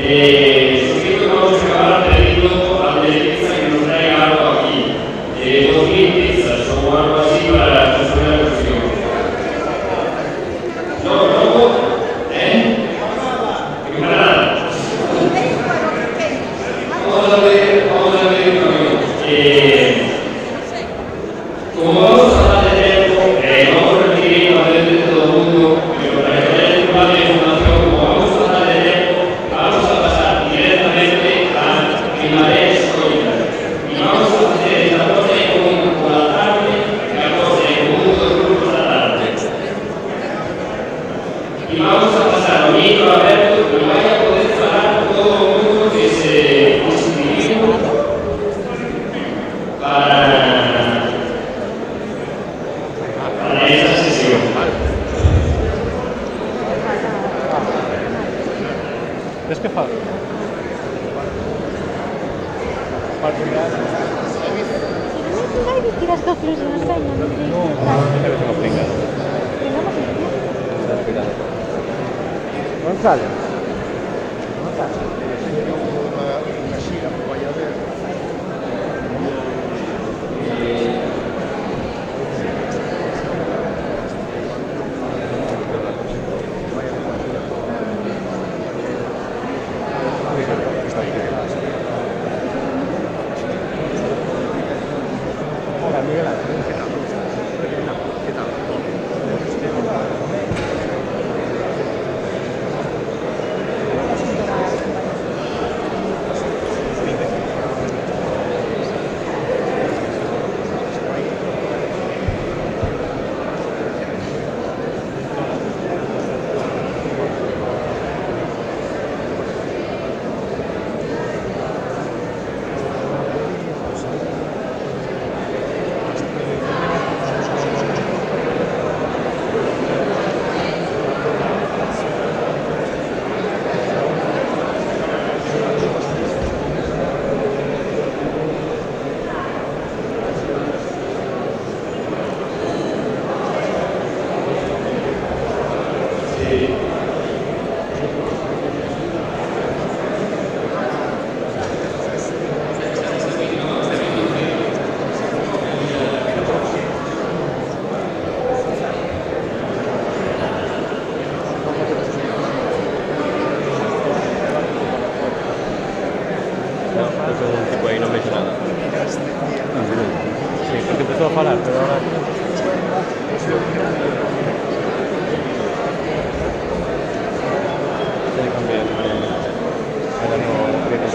Suscríbete, vamos a acabar pediendo al de pizza que nos traiga algo aquí. 2000 pizzas o algo así para resolver la cuestión. No, ¿eh? Empanada. Vamos a pedir un camión. Como vamos a hablar de tiempo, vamos a requerir la atención de todo el mundo, pero para que tener un plan de información, como vamos a hablar de tiempo, vamos a pasar directamente a primarias sólidas. Y vamos a hacer el 14 como por la tarde, 14 como uno de los grupos de la tarde. Y vamos a pasar a un micro abierto que vaya a poder hablar todo el mundo que se inscribió para esta sesión. ¿Ves qué fa? Tiras conclusions que ja no tinc. No se lo pringas. Gonzalo. Hola, Miguel Ángel. ¿Qué tal? ¿Qué tal? No, un tipo ahí no me dice nada. Sí, porque empezó a hablar, pero ahora... Tiene que cambiar. Ahora no tienes...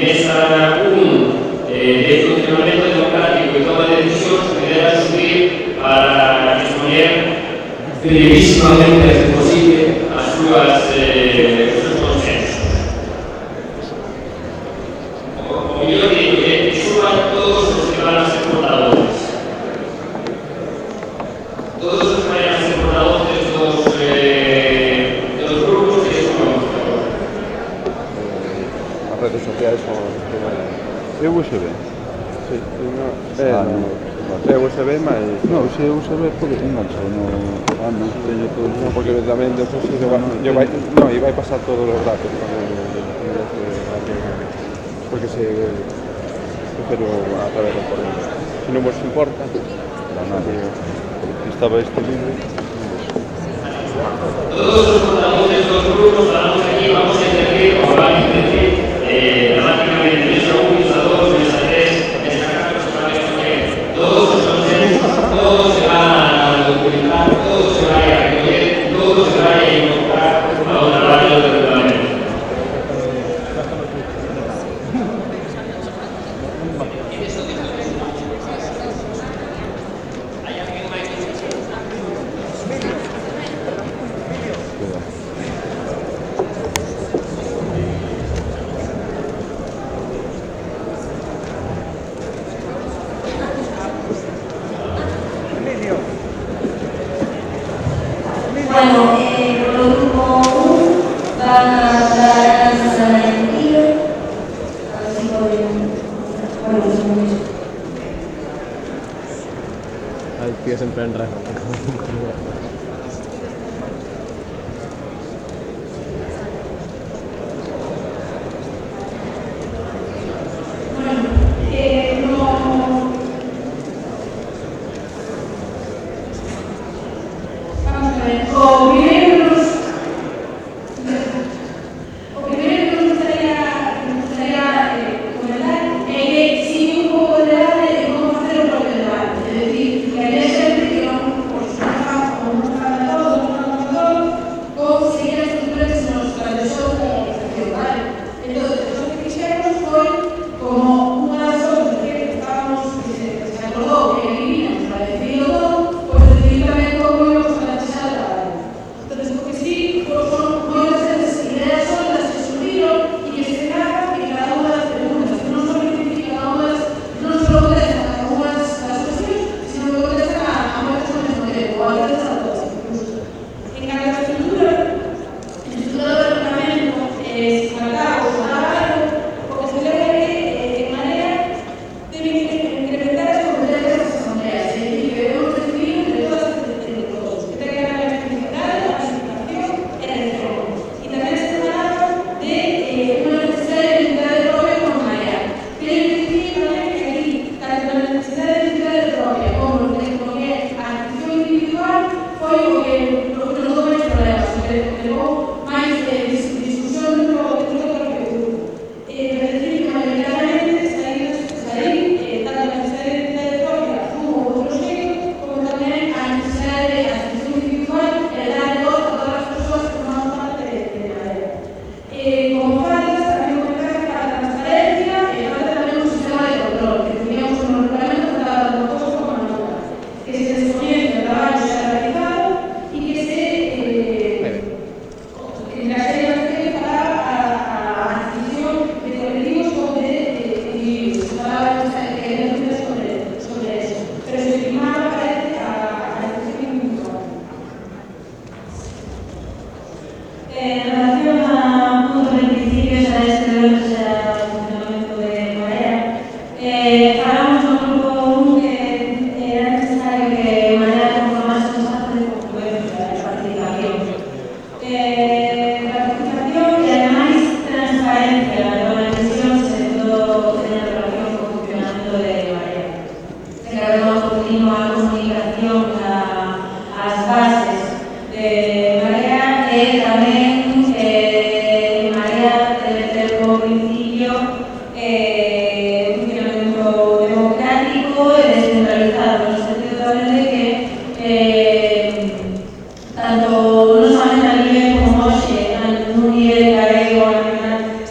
mesa 1 de funcionamento democrático y toma de decisións que debe asumir para exponer brevísimamente a ser posible as súas consensos. O mellor digo que suban todos os que van a ser portadores. Todos os que vayan a ser portadores dos grupos que sumamos agora. As redes sociais son... É USB. Sí, no, É USB, mas... No, se é USB pode enganchar no... non teño todo... No, porque tamén despois vai pasar todos os datos porque se prefiro a través do correo. Se non vos importa, Estaba este libro. Todos los portavoces dos grupos vamos aquí, vamos a intervenir o van a intervenir dramáticamente mesa 1, mesa 2, mesa 3, mesa 4, se van a exponer todos os consensos, todo se va a documentar, todo se va a recoger, todo se va a incorporar a un trabajo del reglamento. Bueno, por el grupo 1 van a dar a Susana Gentil, así bueno, El tío sempre en res.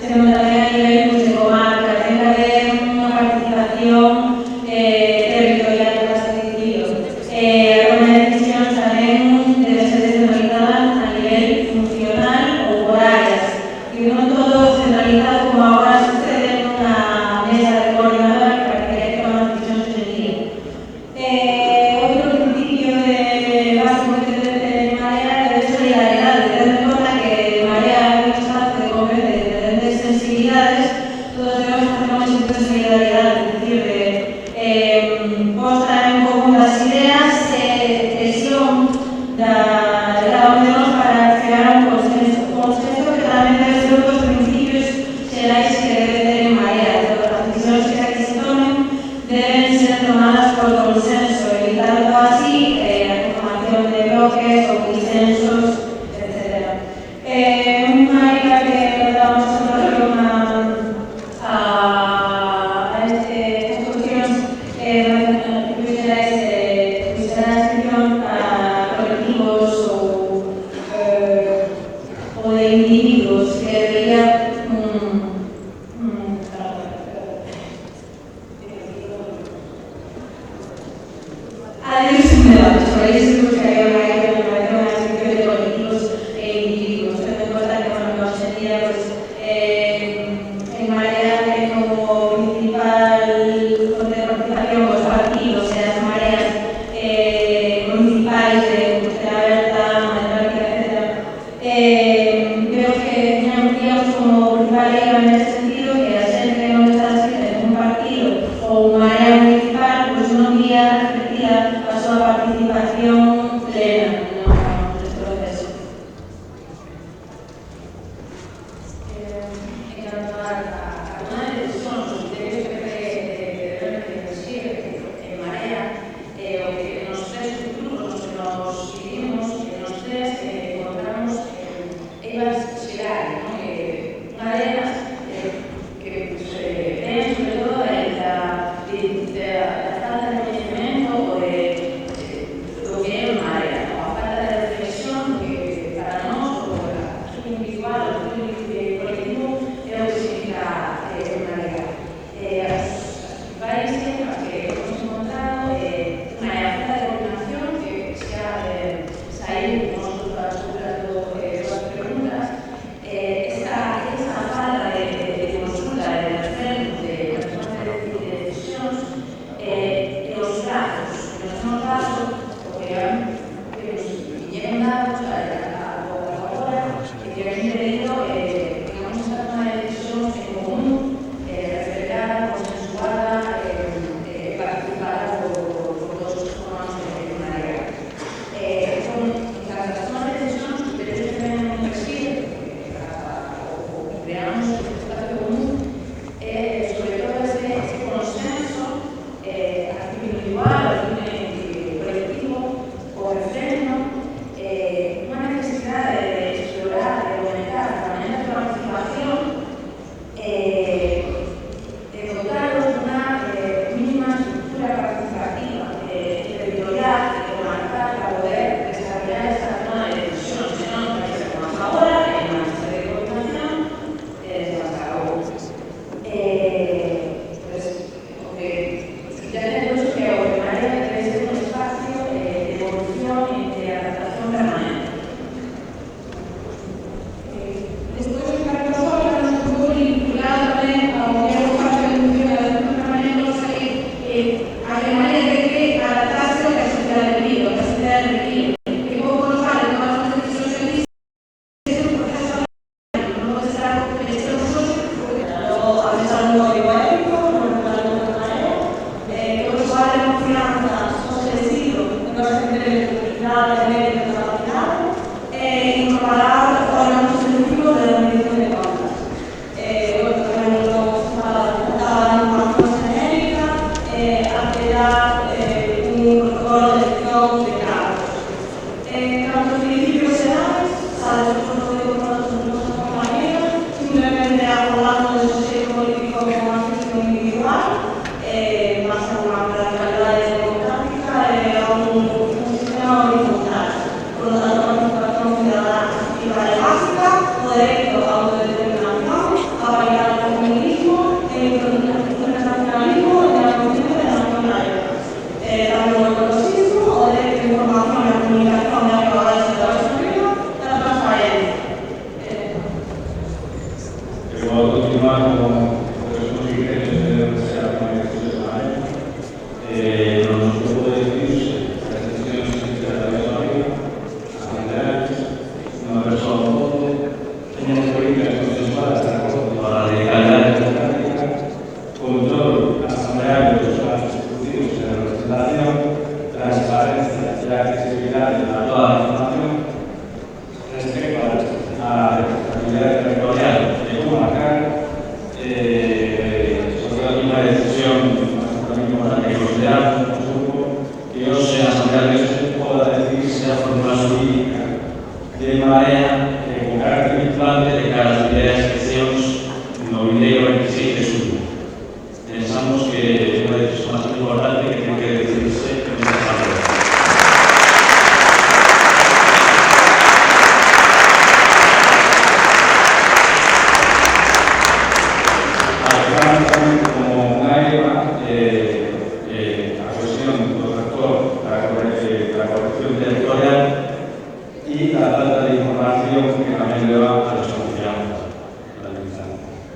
Tenemos también a nivel de comarca de solidaridade, es decir, posta en común das ideas e presión de cada uno de nós para crear un consenso que tamén debe ser os principios xerais que debe ter en Marea. As decisións que aquí se tomen deben ser tomadas por consenso, evitando así a formación de bloques ou disensos, etc. Unha idea que damos en relación a estas cuestións principios xerais que será a inscripción a colectivos ou de individuos que debería hay un debate sobre eso, porque hay una descripción de colectivos e individuos. Teniendo en cuenta que, bueno, hoy en día, pues, en Marea hay como principal fuente de participación los partidos, las mareas municipales de Búsqueda Aberta, Democrática, etc. Veo que teníamos como principal ley en ese sentido que a ser que non está inscrita en un partido ou unha área municipal, pues non vía reflectida a súa participación plena neste proceso. En canto a tomar de decisións, os criterios que persiguen en Marea, o que nos tres grupos que nos seguimos, que nos tres encontramos eivas xerales, unha delas que ven sobre todo da falta de coñecemento ou do que é Marea, a falta de reflexión que para nós, o estudo individual, o estudo colectivo, é o que significa Marea. As principais temas que hemos encontrado unha é a falta de coordinación, que xa saíu nosotros para superando as preguntas, esa falta de consulta de referentes de personas de decisións e os datos que nos hemos dado, porque nos viñeron dados agora e que ven impedido digamos, esta toma de decisións en común, refletada, consensuada, participada por todos os que formamos en Marea. Son las tomas de decisións que deben perseguir o creamos este espacio común, sobre todo ese consenso individual, colectivo o refrendo, unha necesidade de explorar, de aumentar a maneira de participación, de dotarlos dunha mínima estructura participativa territorial e comarcal para poder desarrollar esta toma de decisións, senón que vai ser como hasta agora, en unha serie de coordinación, se acabou. Pues, o que ya tenemos que o de Marea debe ser un espacio de evolución y de adaptación permanente. Después, en cargo sola, nos pudo vincular tamén ao que é o espacio de evolución e adaptación permanente, a que Marea ten que adaptarse ao que a sociedade pide, ao que a sociedade requiere. Que pouco nos vale tomar as decisións en un proceso non pode ser algo que les temos porque luego a veces algo ético, non é algo de Marea, que os vale confianza, o sentido, que nos entendemos nada de medio de capacidade, incorporar o noso sentido de la medición de contas. Tamén nos faltaba información genérica, apelar un protocolo de gestión de cargos. En cuanto a principios xerais, sabes que non podemos con nosos compañeros, simplemente acordando de xeito político como a gestión individual, más a unha radicalidade democrática e a un sistema horizontal. Por lo tanto, a participación ciudadana activa e básica, o dereito a autodeterminación, a bailar o feminismo, el internacionalismo e a conciencia de nación galega. Tamén o ecologismo, o dereito de información e a comunicación de actividades de la sociedade, e a transparencia. Voy a continuar con los criterios de la Universidad de Marea. Nos puede decirse las decisiones interpretatorias, generales, una persona o voto, tenían políticas consensuadas para la radicalidad democrática, control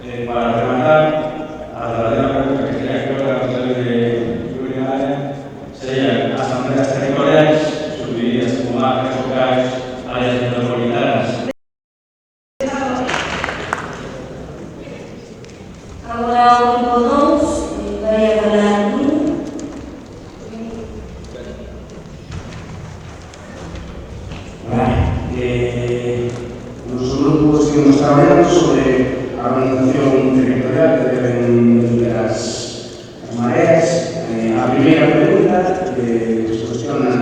Para rematar, a verdadeira pregunta que quería que a través de primaria serían as asambleas territoriais, subdivididas en comarcas, locais, áreas metropolitanas. Agora o grupo 2 vai a falar Nos grupos que nos traballamos sobre a organización territorial que deben de as mareas. A primeira pregunta nos cuestiona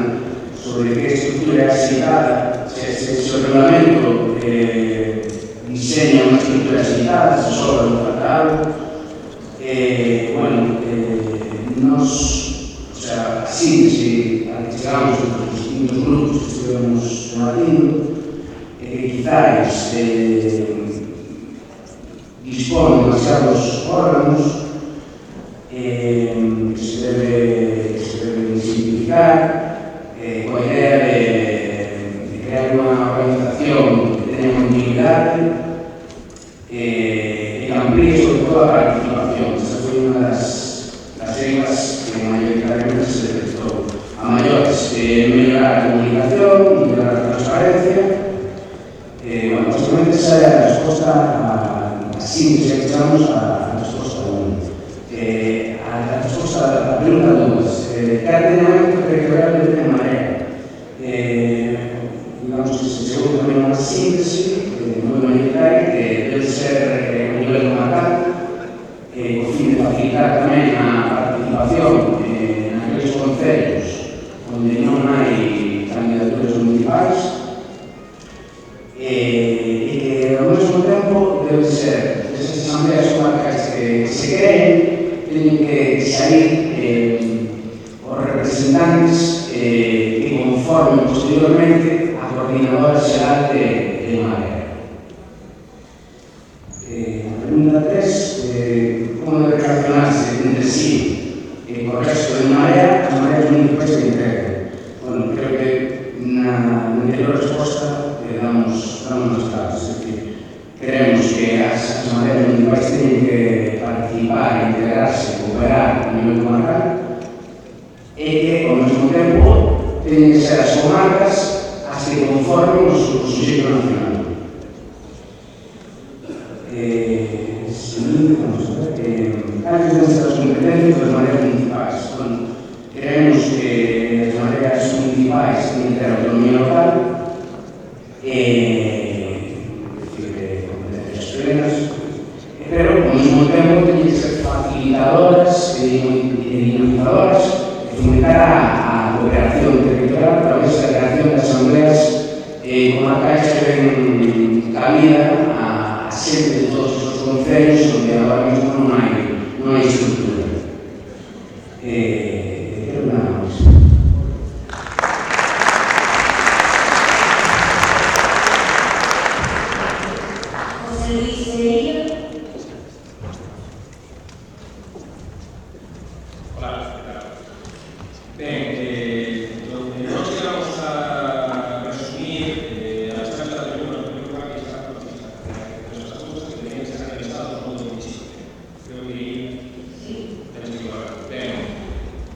sobre que estructura é axitada, se o regulamento diseña unha estructura axitada, se sobra un fatal. Nos, a síntese a que chegamos nos distintos grupos que estivemos debatindo, quizás dispón de demasiados órganos que se deben simplificar, coa idea de crear unha organización que tenha continuidade e que amplíe sobre todo a participación. Esa foi unha das reglas que maioritariamente se detectou. A maiores, mellorar a comunicación, mellorar a transparencia. Básicamente esa é a resposta a síntese que chamamos a resposta 1. A resposta a pregunta 2. Que ordenamento territorial debe ter marea? Digamos que se chegou tamén a unha síntese moi mayoritaria que debe ser a nivel comarcal, co fin de facilitar tamén a participación naqueles concellos onde non hai candidaturas municipais, e que ao mesmo tempo debe ser esas asambleas comarcais que se creen, teñen que sair os representantes que conformen posteriormente a coordinadora xeral de Marea. A pregunta 3, como debe relacionarse entre sí co resto de Marea, as mareas municipais que integran? Creo que na anterior resposta damos as claves, es decir, creemos que as mareas municipais teñen que participar, integrarse, cooperar a nivel comarcal e que, ao mesmo tempo, teñen que ser as comarcas as que conformen o suxeito nacional. Cales deben ser as competencias das mareas municipais? Creemos que as mareas municipais teñen que ter autonomía local, competencias plenas, pero ao mesmo tempo teñen que ser facilitadoras e dinamizadoras e fomentar a cooperación territorial a través da creación de asambleas comarcais que den cabida a xente de todos os concellos onde agora mesmo non hai estructura. Creo nada máis. José Luis Sevilla. Hola, ben, donde non chegamos a resumir a resposta da pregunta que está as cousas que tenían que ser analizadas no mundo muchísimo. Creo que tenemos que hablar. Ben,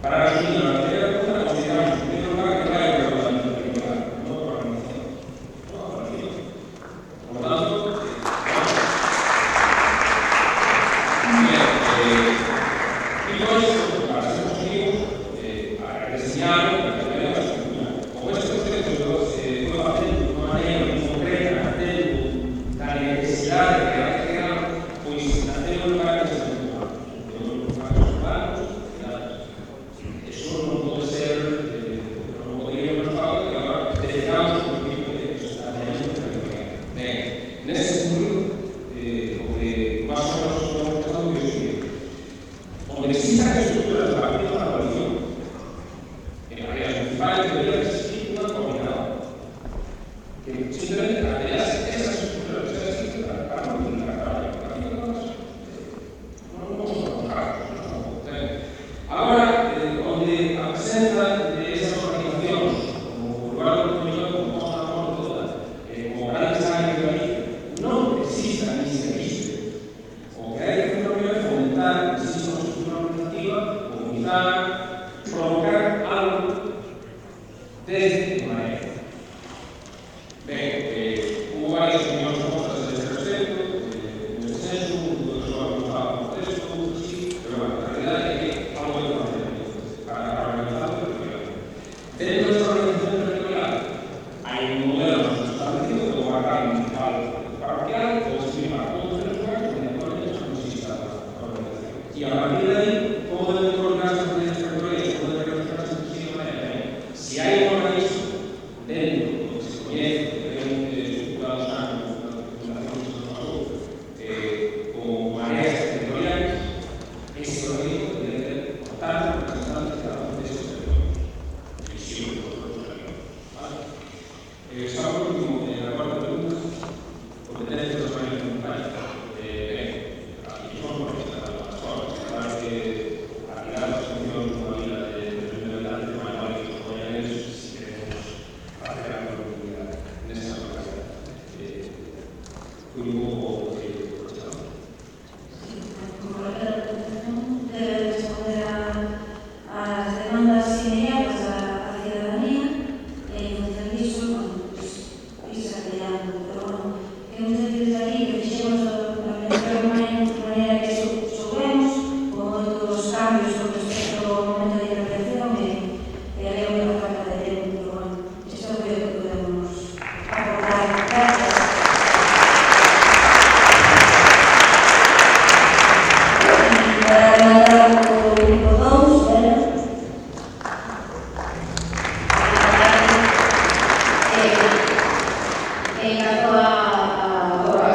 para resumir, a primeira pregunta consideramos en primeiro lugar que vai o regulamento territorial, non a organización. Por lo tanto, para ser positivos, a reseñar la estructura. Como este concepto fue facendo de unha maneira moi concreta, nacendo da necesidade de crear, pois naceu en lugares urbanos. Eso non pode ser, non poderíamos falar que agora definamos un tipo de saneamento territorial. Ben, nese sentido, o que máis ou menos estamos pensando que é o seguinte: onde existan estructuras de partido na coalición, en áreas municipales debería existir una coordinadora que simplemente atenderse esas estructuras que existen para no pouco o que chama. Como a representación debe responder ás demandas inmediatas da cidadanía e en función disso, irse apoiando. Pero, bueno, que un sentido de aquí que fixemos a pensar de maneira que soubemos, con moitos dos cambios con respecto ao momento de intervención e a lei unha falta de tempo. Pero, bueno, isto é o que podemos aportar. Gracias. Para rematar o grupo 2, en canto a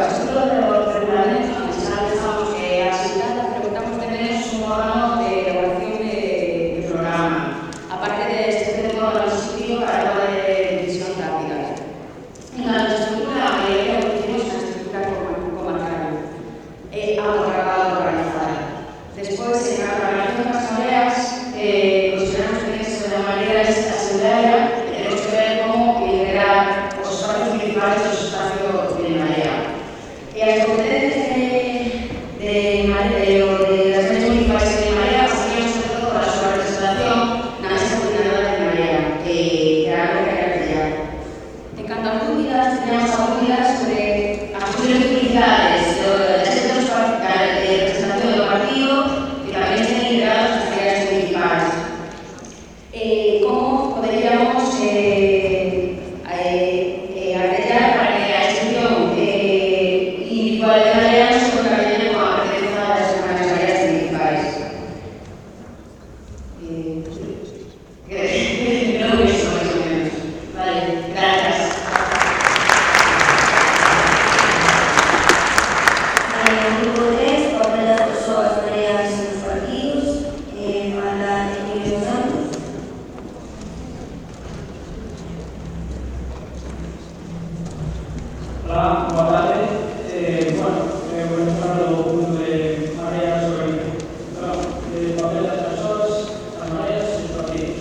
estrutura do regulamento, xa pensamos que a sindicatura preguntamos que tenemos un órgano de elaboración de programa, aparte de este órgano ejecutivo para a toma de decisión táctica. En la estructura, a maioría de objetivos na estructura comarcal, acabado de organizar. Despois, en a programación das asambleas, consideramos que tiene que ser de maneira asamblearia, tenemos que ver como integrar os espacios municipales e os espacios de marea. E as competencias das redes municipales de marea pasarían sobre todo para a súa representación na mesa coordinadora de marea, que era algo que era crear. En canto a dúbidas, teníamos dúbidas sobre as posibles duplicidades das centros de representación do partido que tamén estén integrados nas áreas municipais. Como poderíamos arreglar para que a excepción individual de marea non se contraviene con a pertenencia das áreas municipais. Creo que iso máis ou menos. Vale, gracias. Grupo 3, papel das persoas tareas nos partidos, manda Emilio Santos. Hola, boa tarde. Vou falar do punto de mareas sobre o papel das persoas, as mareas e os partidos.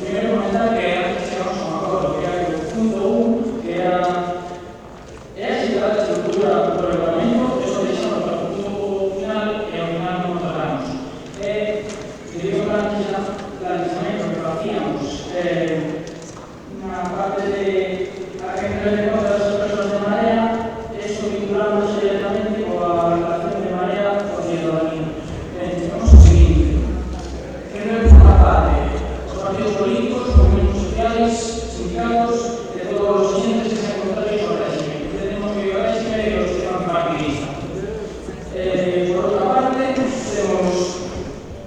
Primeiro comentar que antes chegamos a un acordo, que era o punto 1, que era explicar a estructura do regulamento, eso deixamos para o punto final e ao final non tratamos. Digo planteamento que facíamos na parte de a gente de contas das persoas de marea, eso vinculamos directamente coa relación de marea coa ciudadanía. Vamos ao seguinte, que forma parte os partidos políticos, os movimientos sociais, sindicatos, de todos os agentes que se contrarios ao régimen. Tenemos que o régimen e o sistema partidista. Por outra parte, temos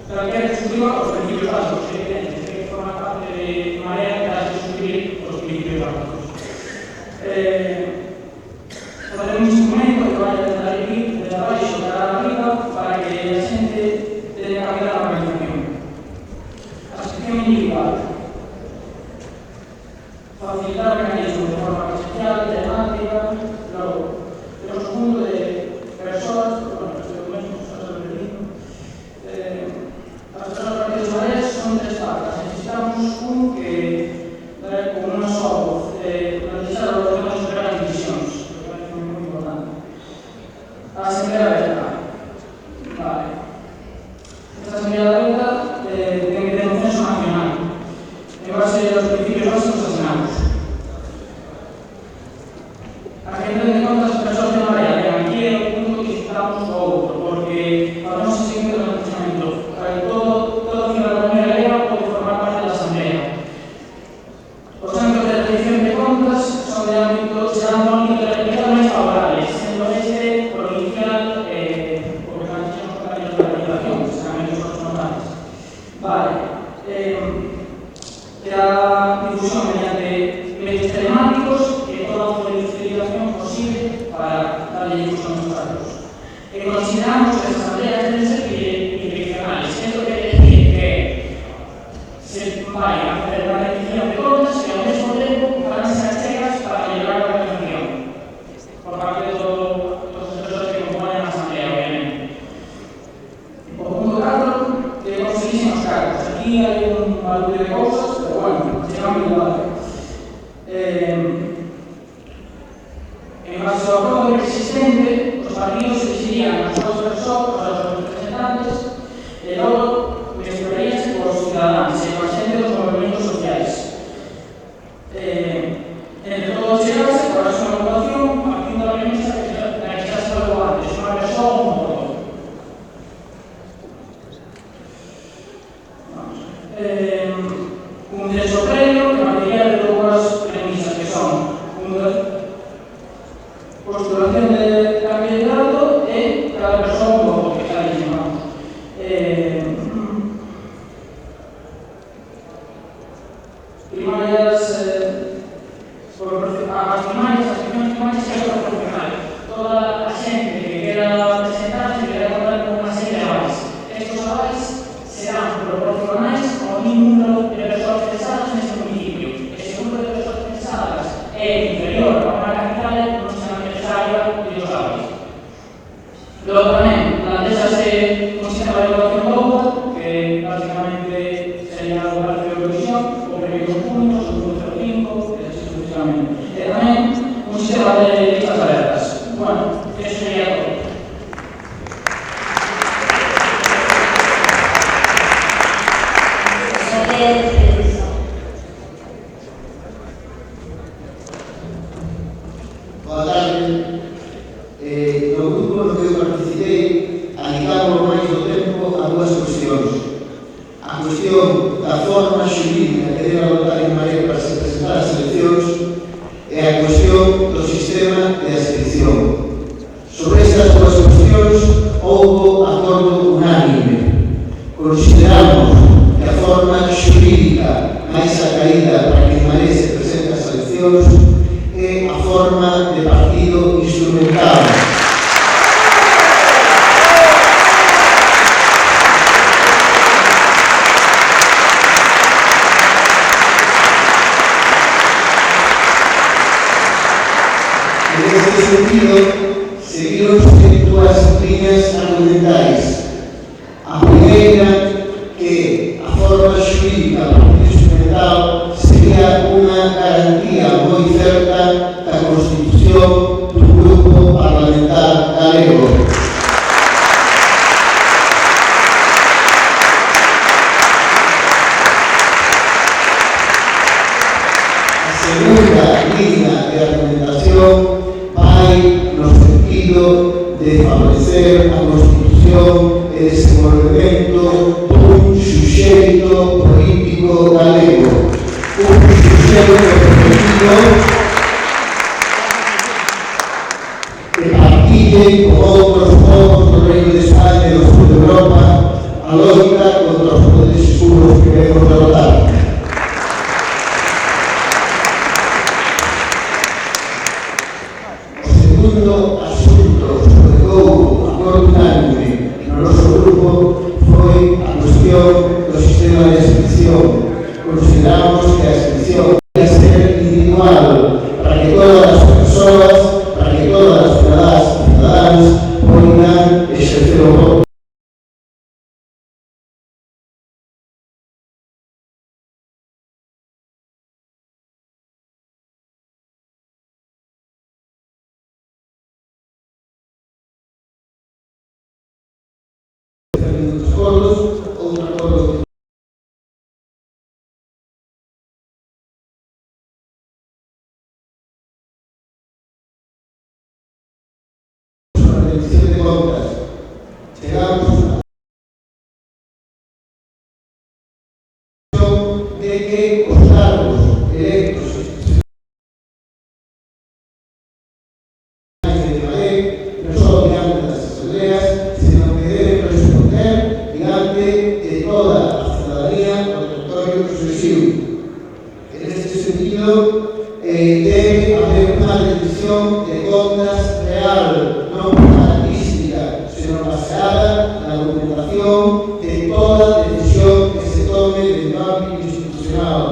calquera que suscriba os principios básicos, evidentes, que forma parte de marea que has de suscribir os principios básicos. Podemos un instrumento que vaya desde aquí, desde abaixo para arriba, para que a xente tenha cabida na organización. A sección individual. Facilitar mecanismos de forma presencial, telemática, logo, temos un mundo de persoas, este documento está sobrevenido. As persoas partidos de mareas son tres partes. Necesitamos un que, con unha soa voz, realizar os temas de superar divisións, que parece moi importante. A asamblea aberta. Vale. Esta asamblea aberta ten que ter un censo nacional, en base aos principios básicos asignados. A gente de contas das persoas de marea, aquí é o punto que citamos o outro, porque facemos o seguinte planteamento. Toda ciudadanía galega pode formar parte da asamblea. Os ámbitos de rendición de contas son de ámbitos, serán de ámbitos de rendición máis favorables, sendo este provincial, o que planteamos con áreas de organización, que serán menos personales. Vale. A difusión mediante medios telemáticos e toda a utilización posible para darle difusión aos datos. Consideramos que as asambleas deben ser bidireccionales. Esto quiere decir que se vai a hacer la rendición de contas e ao mesmo tempo van ser achegas para mellorar a organización por parte de todos os asesores que componen a asamblea, obviamente. O punto 4, que conseguisen os cargos. Aquí hai un valor de cousas, pero bueno, chegamos igual. En base ao acordo existente, os partidos elegirían as súas persoas, os seus representantes, e logo mesturaríanse cos cidadáns e coa xente dos movimentos sociais. Entre todos chegarse, por a súa votación, partindo da premisa na que xa se falou antes, unha persoa ou un voto. Un derecho previo que partiría de dúas premisas que son postulación de candidato e cada persoa un voto que xa dixemos. Primarias, as eleccións primarias é proporcional. Toda a xente que quera presentarse quera contar con unha serie de avais. Estos avais serán proporcionais ao número de persoas pensadas neste municipio. E se o número de persoas pensadas é inferior a unha cantidade, non será necesaria que os avais. Logo tamén, plantease un sistema de votación doble, que básicamente sería algo parecido a Eurovisión, o premio con puntos, o punto 05, e así sucesivamente. E tamén un sistema de listas abertas. Bueno, eso sería todo. Boa tarde. No grupo no que eu participei, dedicamos máis do tempo a dúas cuestións. A cuestión da forma xurídica que debe adoptar en Marea para se presentar as eleccións e a cuestión do sistema de adscripción. Sobre estas dúas cuestións houbo acordo unánime. Consideramos que a forma xurídica máis acaída para que en Marea se presente as eleccións é a forma de partido instrumental. En este sentido, seguironse dúas líneas argumentais. A primeira, que a forma xurídica do partido instrumental sería unha garantía moi certa da constitución do grupo parlamentar galego. A segunda línea de argumentación vai no sentido de favorecer a constitución e desenvolvemento dun suxeito político galego. Un suxeito político que partille con outros povos do Reino de España e do sur de Europa a lógica contra os poderes escuros que queremos derrotar. O segundo asunto sobre que houbo acordo unánime no noso grupo foi a cuestión do sistema de adscripción. Consideramos que a adscripción debe ser individual para que todas as persoas, para que todas as cidadás e cidadáns poidan exercer o voto. Outro acordo rendición de contas. Chegamos a de que os cargos electos de Madrid non só diante das asambleas, sino que deben responder diante de toda a ciudadanía do territorio sucesivo. En este sentido, debe haber unha rendición de contas real, non propagandística, sino baseada na documentación de toda decisión que se tome dentro do ámbito institucional.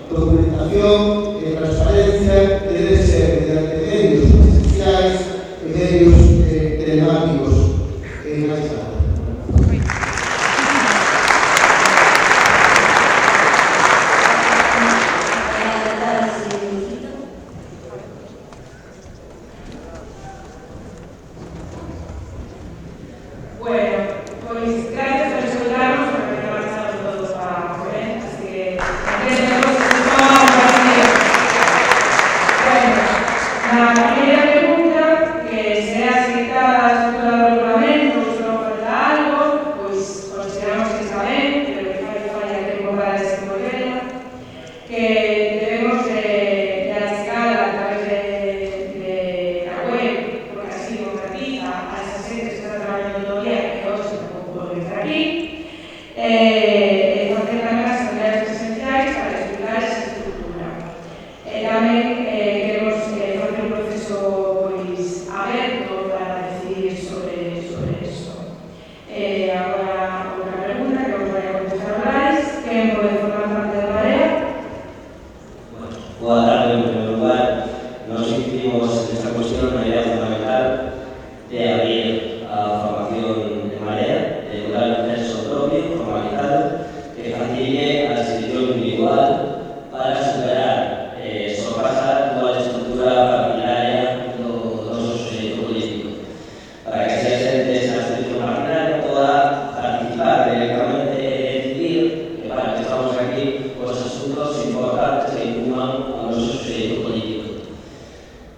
Documentación e transparencia que debe ser mediante medios presenciais e medios telemáticos. Máis nada. Bueno, pues gracias por escucharnos, porque no estamos todos para abajo, ¿eh? Así que, bueno, la primera pregunta, que sea citada a la estructura del reglamento, si no falta algo, pues consideramos que está bien, pero que falla tiempo para desenvolverla, que debemos de avisar a través de la web, porque así concretiza a esas gente que está trabajando todo el día, que hoy tampoco pueden estar aquí, hacer también las asambleas presenciales para explicar esa estructura. También queremos hacer un proceso pues, abierto para decidir sobre eso. Ahora, otra pregunta que os voy a contestar Brais. ¿Quién puede formar parte de Marea? Buenas tardes, en primer lugar. Nos inscribimos en esta cuestión una idea fundamental de abrir a la formación de Marea, de lograr un proceso propio, formalizado, que facilite a la inscripción individual para superar, sobrepasar toda la estructura partidaria de nuestro sujeto político. Para que sea excelente esa inscripción partidaria pueda participar directamente y decidir que para que estamos aquí los asuntos importantes que incumban a nuestro sujeto político.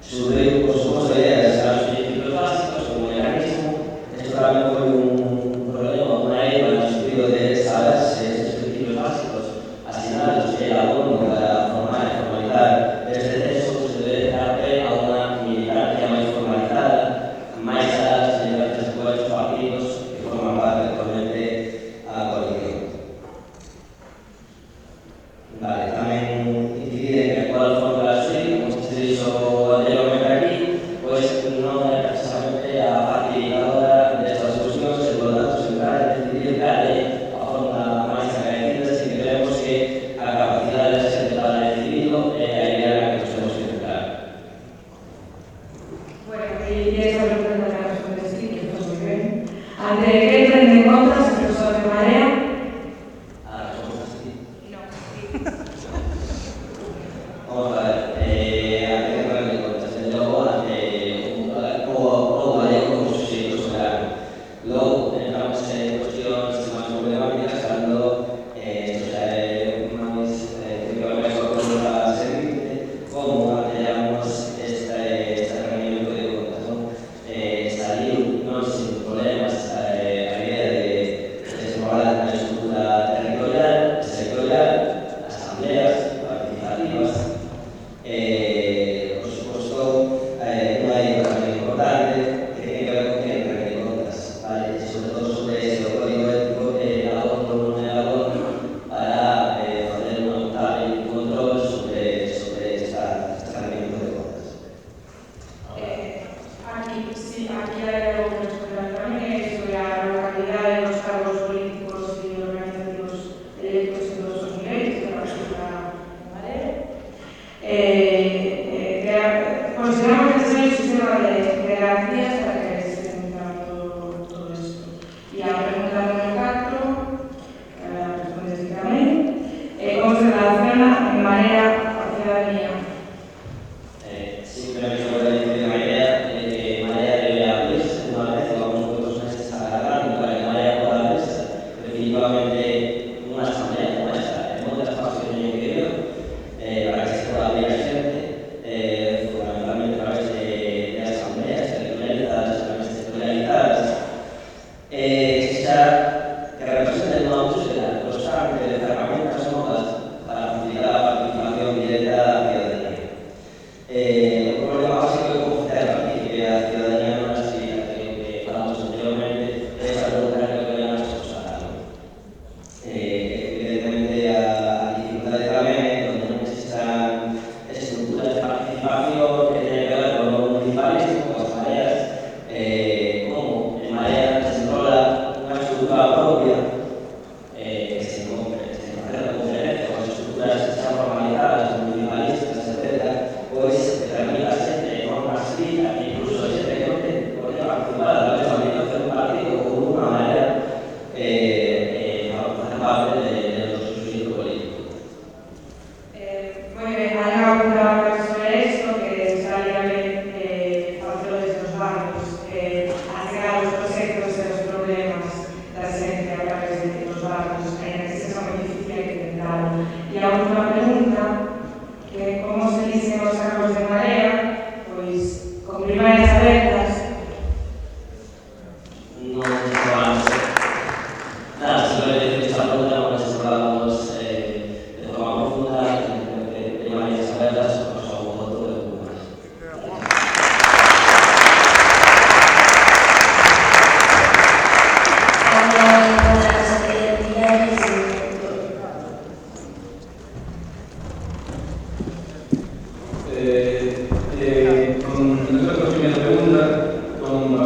Sobre, por supuesto, ideas a los principios básicos como el mecanismo. Esto también fue un problema, una idea en el sentido de saberse estos principios básicos, asignados el abono para formar y formalizar este texto, se debe dar a una militancia más formalizada, más a las libertades de los partidos que forman parte actualmente a la coalición. Vale, también incidir en que actual fórmula suite, como se ha dicho anteriormente aquí, pues no es precisamente la facilitadora de estas cuestiones, y por lo tanto se trata de decidir darle a fórmula más agradecida, si creemos que a la capacidad de la gente para decidirlo es la idea en la que nos tenemos que centrar. Bueno, y esa pregunta la responde sí, que está muy bien. ¿Ante qué tren de contra se resuelve Marea? Vamos a ver, ante qué plan de cuentas, desde luego ante o Gallego como sujeto soberano. Luego entramos en cuestiones más problemáticas, hablando más con la serviente, cómo mantenemos este rendimiento de cuentas, ¿no? Salir no sin problemas a la idea de desarrollar una estructura territorial, sectorial, asambleas participativas. Por supuesto, una idea también importante que tiene que ver con el rendición de cuentas, ¿vale? Y sobre todo sobre ese código ético de abono no abono para hacer un notable control sobre este rendimiento de cuentas. Aquí, sí, aquí hay algo que nos cuenta también sobre la localidad de los cargos políticos y organizativos electos en todos los niveles, que ahora es una manera. Consideramos necesario un sistema de garantías para que se entienda todo esto. Y a la pregunta número 4, responde sí también, ¿cómo se relaciona en manera a la ciudadanía? Simplemente voy a decir una idea de que Marea debe abrirse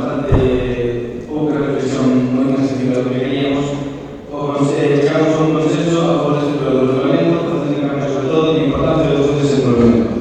bastante pouca reflexión moi máis encima do que queríamos, chegamos a un consenso a favor da estructura do regulamento, facendo hincapié sobre todo na importancia do seu desenvolvemento.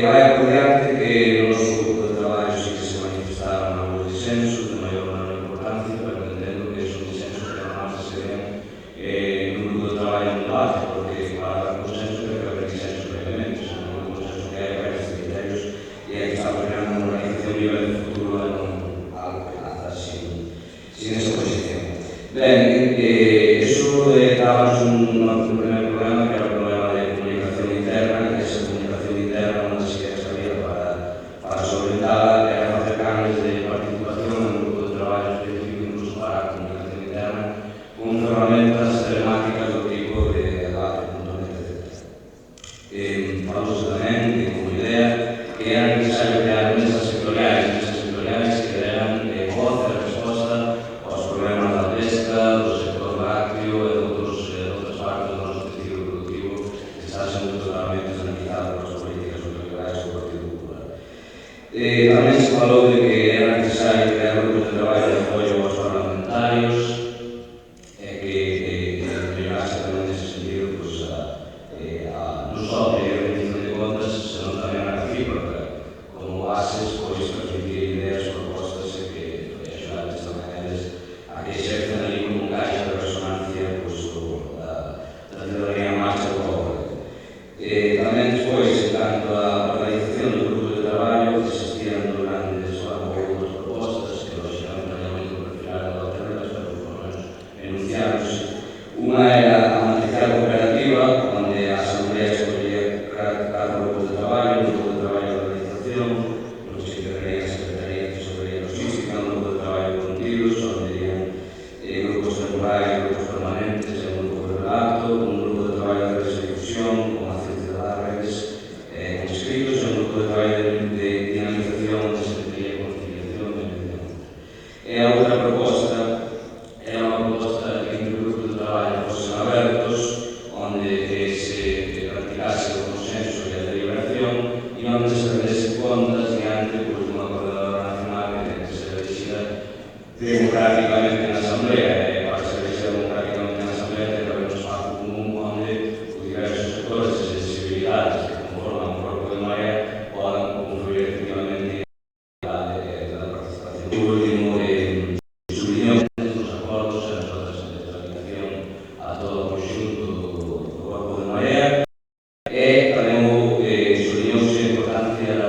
vai por diante que no noso grupo de traballo sí que se manifestaron algúns disensos de maior ou menor importancia, pero entendo que son disensos que además se ven nun grupo de traballo en debate, porque para dar consenso creo que haber disensos previamente, se non hai consenso que hai varios criterios e hai que estar creando unha organización a nivel de futuro e non algo que naza sin esa posición. Ben, eso dábanos un primer problema, que era o problema de comunicación interna, que esa comunicación interna non se sabía para solventarla, era facer cambios de participación en un grupo de traballo específico, incluso para a comunicación interna, con ferramentas telemáticas do tipo de debate.net, etc. Falamos tamén, como idea, que era necesario crear mesas sectoriais que deran voz e resposta aos problemas da pesca, do sector lácteo e de outras partes do noso tecido productivo que está sendo totalmente sanitizado por as políticas neoliberais do Partido Popular. Tamén se falou de que era necesario crear grupos de traballo de apoio aos parlamentarios e que empregase tamén nese sentido non só a rendición de contas, senón tamén a recíproca, como bases pois transmitir ideas, propostas e que axudantes tamén eles a que exercen ali como un caixa de resonancia da ciudadanía en marcha do povo. Tamén despois, en canto á organización do grupo de traballo, existían grandes algunhas propostas que lógicamente había moito perfilar da alternativa, pero por lo menos enunciáronse. Unha era a matricial cooperativa, onde a Asamblea escollía cada grupo de traballo, un grupo de traballo de organización, non se integraría a Secretaría de Tesorería Logística, un grupo de traballo de contidos, onde irían grupos temporales, grupos permanentes, un grupo de relato, un grupo de traballo de difusión, con acción cidadana, redes inscritos, un grupo de traballo de dinamización, onde se tendría conciliación e mediación. E a outra proposta era unha proposta que entre grupos de traballo fosen abertos, onde se practicase o consenso e a deliberación e onde se rendese contas diante dunha coordinadora nacional que ten que ser elegida democráticamente na Asamblea. E para ser elegida democráticamente na Asamblea ten que haber un espazo común onde os diversos sectores e sensibilidades que conforman o corpo de Marea podan confluir efectivamente da participación. O último sublinhou nos acordos e nas outras tramitación a todo o conxunto do corpo de Marea e tamén sublinhouse a importancia da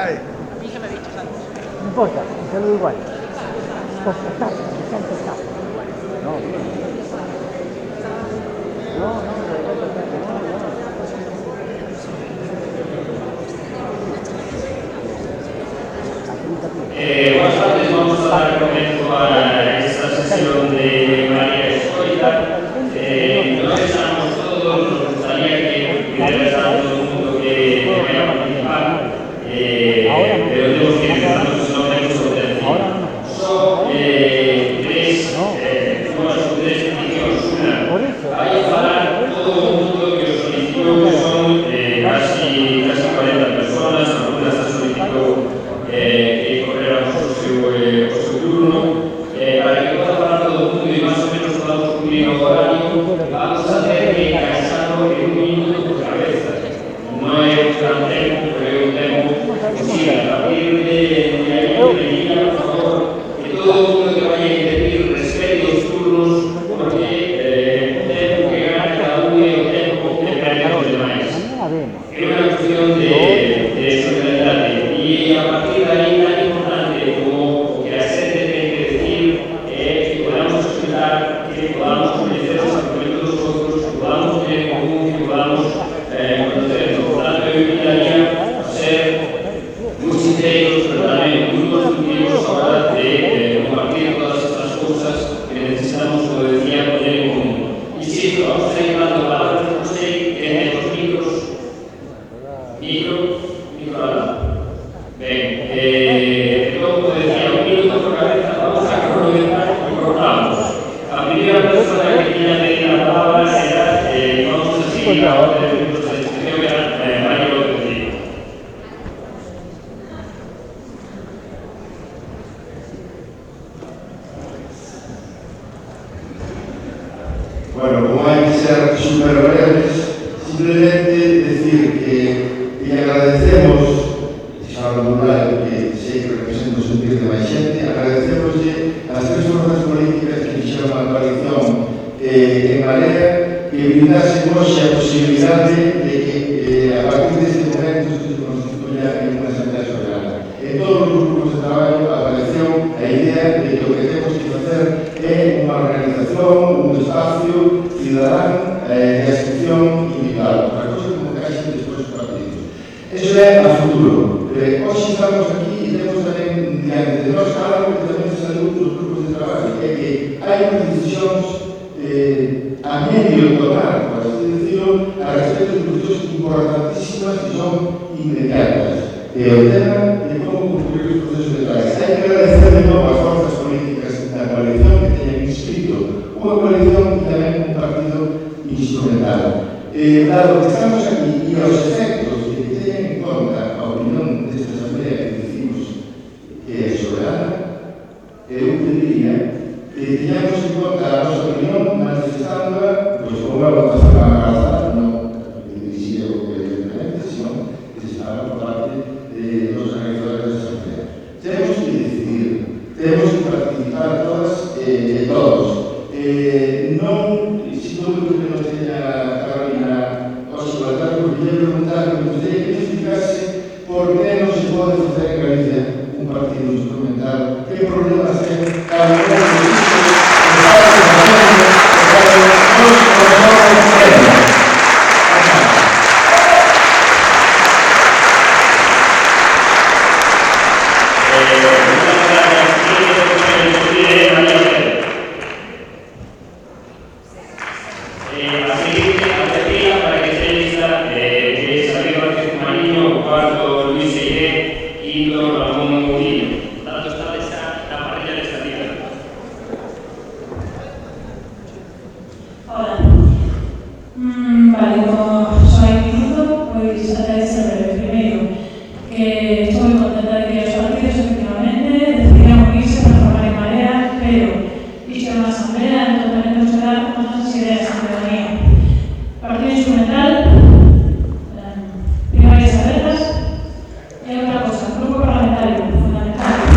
No importa, un saludo igual. Está. Buenas tardes, vamos a dar comienzo a esta sesión de María Escoita. Nos estamos todos, nos gustaría que pudiera estar todo el mundo que vaya a participar, pero tenemos que empezar, no tenemos obtención. Son tres peticiones. Una, hay que hablar todo el mundo que os solicitó, que son casi 40 personas, algunas se solicitó que corriéramos o su turno, para que pueda hablar todo el mundo y más o menos podamos cumplir el horario. Vamos a tener que encaixarlo en un minuto por cabeza. No es un gran tiempo, pero es un tiempo que sí, a partir de ahí, por favor, que todo el mundo que vaya a intervenir respete los turnos, porque el tiempo que gana cada uno es el tiempo que gana los demás. Es una cuestión de solidaridad. Y a partir de ahí, tan importante como que la gente tiene que decir que podamos escuchar, que podamos conocer los argumentos de los otros, que podamos tener en común, que podamos conocernos. Por tanto, yo invitaría a ser muy sinceros, pero también muy constructivos a la hora de compartir todas estas cosas que necesitamos, como decía, poner en común. Insisto, vamos a ir dando palabras, no sé, en los micro al lado. Bien, como decía, un minuto por cabeza, vamos a cronometrar y cortamos. La primera persona que quería pedir la palabra era, vamos a seguir la orden de minutos de discusión, que era Mario López. Bueno, como hay que ser súper breves, simplemente decir que agradecemos, que sei que representa o sentir de máis xente, agradecemoslle as tres forzas políticas que fixeron a coalición en Marea que brindasen hoxe a posibilidade de que a partir deste momento se constituya en unha Asamblea Soberana. En todos os grupos de traballo apareceu a idea de que o que temos que facer é unha organización, un espacio cidadán de ascripción individual, para cosas como caixen despois dos partidos. Eso é a futuro. Hoxe estamos aquí e temos tamén diante de nós algo que tamén se saliu dos grupos de traballo, que é que hai unhas decisións a medio tomar, por así decirlo, a respecto de cuestións importantísimas que son inmediatas. E o tema de como concluir os procesos electorais. Hai que agradecer de novo as forzas políticas da coalición que teñen inscrito unha coalición e tamén un partido instrumental. Dado que estamos aquí e os efectos de que teñen en conta a opinión desta Asamblea que decimos que é soberana, eu pediría que teñamos en conta a nosa opinión manifestándola como unha votación avanzada, non que dirixía o que evidentemente, sino que se estaba por parte dos organizadores da Asamblea. Temos que decidir, temos que participar todas e todos. Non, se todo o que nos teña Carolina ao seu altar, porque lle preguntar que nos teña que explicarse por que non se pode facer en Galicia un partido instrumental, que problemas ten cada unha de Fundamental.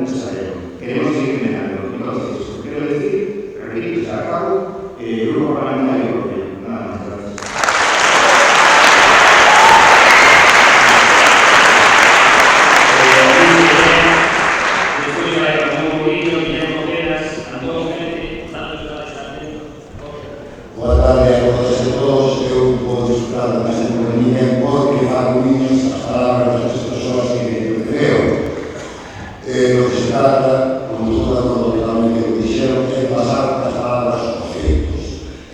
necesario. Queremos seguir generando. Entonces, quiero decir, repito, se acabo, el grupo parlamentario propio. Nada más, gracias. Boa tarde a todas e todos. Eu vou disfrutar desta companhia porque fago minhas as palabras das persoas que creo. Lo que se trata, como estou de acordo totalmente con o que dixeron, é pasar das palabras aos feitos.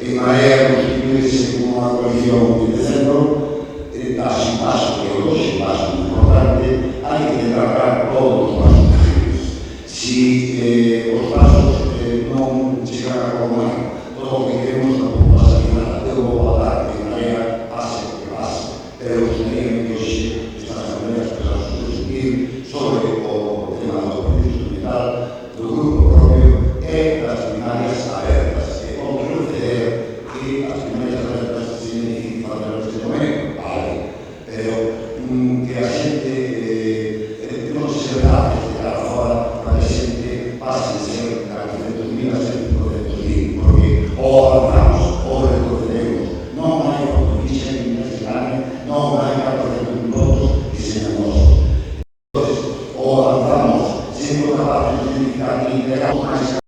En Marea constituirse como unha coalición de centro, das un paso que é hoxe, un paso moi importante, hai que tratar todos os pasos posibles. Si os pasos non chegan a comar todo o que queremos, tampouco pasa nada. Eu vou votar que en Marea pase o que pase, pero gustaría que hoxe estas asambleas pensasen discutir sobre o tema do proceso ambiental do grupo propio e das primarias abertas. E vamos proceder que as primarias abertas se beneficien para neste momento, vale, pero que a xente non se verá de cara fora para que a xente pase de ser 400.000 a ser 500.000, porque ou avanzamos ou retrocedemos, non hai autonomía nin nacional, non hai 400.000 votos que sean nosos. Entonces, ou avanzamos sendo capaces de identificar e integrar máis